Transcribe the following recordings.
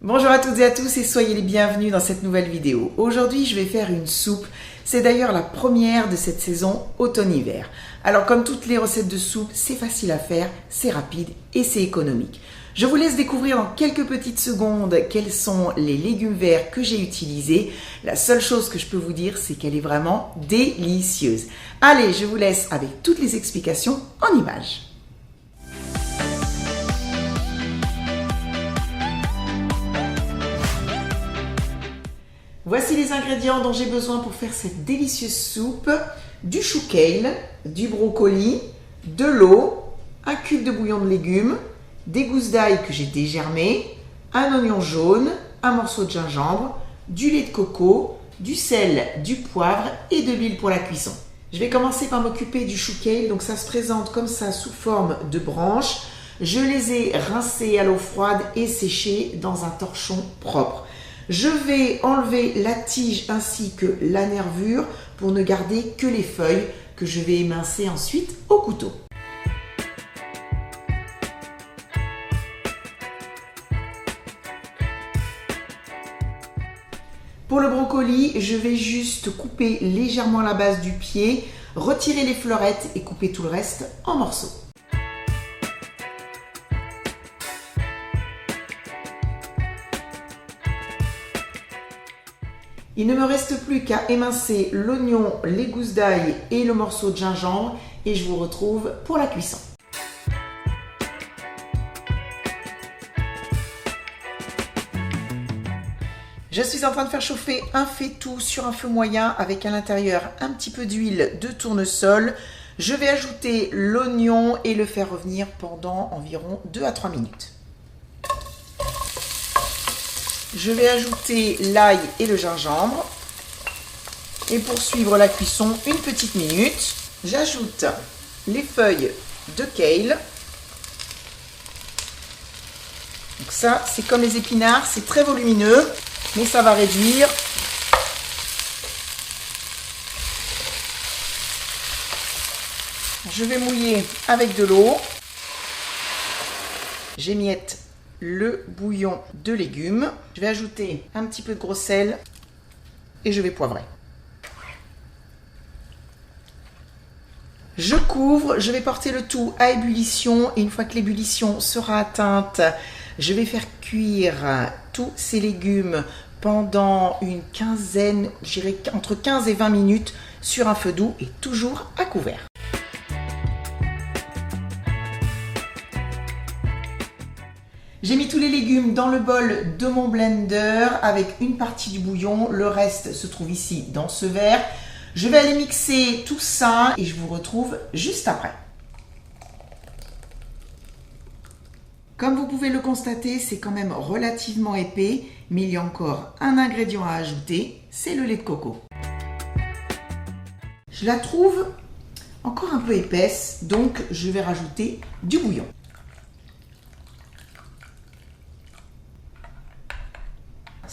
Bonjour à toutes et à tous et soyez les bienvenus dans cette nouvelle vidéo. Aujourd'hui, je vais faire une soupe. C'est d'ailleurs la première de cette saison automne-hiver. Alors comme toutes les recettes de soupe, c'est facile à faire, c'est rapide et c'est économique. Je vous laisse découvrir dans quelques petites secondes quels sont les légumes verts que j'ai utilisés. La seule chose que je peux vous dire, c'est qu'elle est vraiment délicieuse. Allez, je vous laisse avec toutes les explications en images. Voici les ingrédients dont j'ai besoin pour faire cette délicieuse soupe. Du chou kale, du brocoli, de l'eau, un cube de bouillon de légumes, des gousses d'ail que j'ai dégermées, un oignon jaune, un morceau de gingembre, du lait de coco, du sel, du poivre et de l'huile pour la cuisson. Je vais commencer par m'occuper du chou kale, donc ça se présente comme ça sous forme de branches. Je les ai rincés à l'eau froide et séchés dans un torchon propre. Je vais enlever la tige ainsi que la nervure pour ne garder que les feuilles que je vais émincer ensuite au couteau. Pour le brocoli, je vais juste couper légèrement la base du pied, retirer les fleurettes et couper tout le reste en morceaux. Il ne me reste plus qu'à émincer l'oignon, les gousses d'ail et le morceau de gingembre et je vous retrouve pour la cuisson. Je suis en train de faire chauffer un faitout sur un feu moyen avec à l'intérieur un petit peu d'huile de tournesol. Je vais ajouter l'oignon et le faire revenir pendant environ 2 à 3 minutes. Je vais ajouter l'ail et le gingembre et poursuivre la cuisson une petite minute. J'ajoute les feuilles de kale. Donc ça, c'est comme les épinards, c'est très volumineux, mais ça va réduire. Je vais mouiller avec de l'eau. J'émiette le bouillon de légumes. Je vais ajouter un petit peu de gros sel et je vais poivrer. Je couvre, je vais porter le tout à ébullition et une fois que l'ébullition sera atteinte, je vais faire cuire tous ces légumes pendant une quinzaine, je dirais entre 15 et 20 minutes sur un feu doux et toujours à couvert. J'ai mis tous les légumes dans le bol de mon blender avec une partie du bouillon. Le reste se trouve ici dans ce verre. Je vais aller mixer tout ça et je vous retrouve juste après. Comme vous pouvez le constater, c'est quand même relativement épais, mais il y a encore un ingrédient à ajouter, c'est le lait de coco. Je la trouve encore un peu épaisse, donc je vais rajouter du bouillon.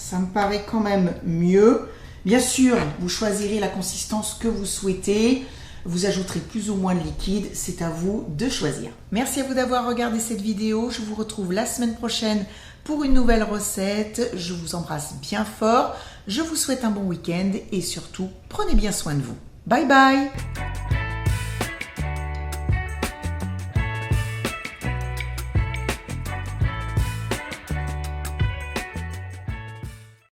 Ça me paraît quand même mieux. Bien sûr, vous choisirez la consistance que vous souhaitez. Vous ajouterez plus ou moins de liquide. C'est à vous de choisir. Merci à vous d'avoir regardé cette vidéo. Je vous retrouve la semaine prochaine pour une nouvelle recette. Je vous embrasse bien fort. Je vous souhaite un bon week-end et surtout, prenez bien soin de vous. Bye bye!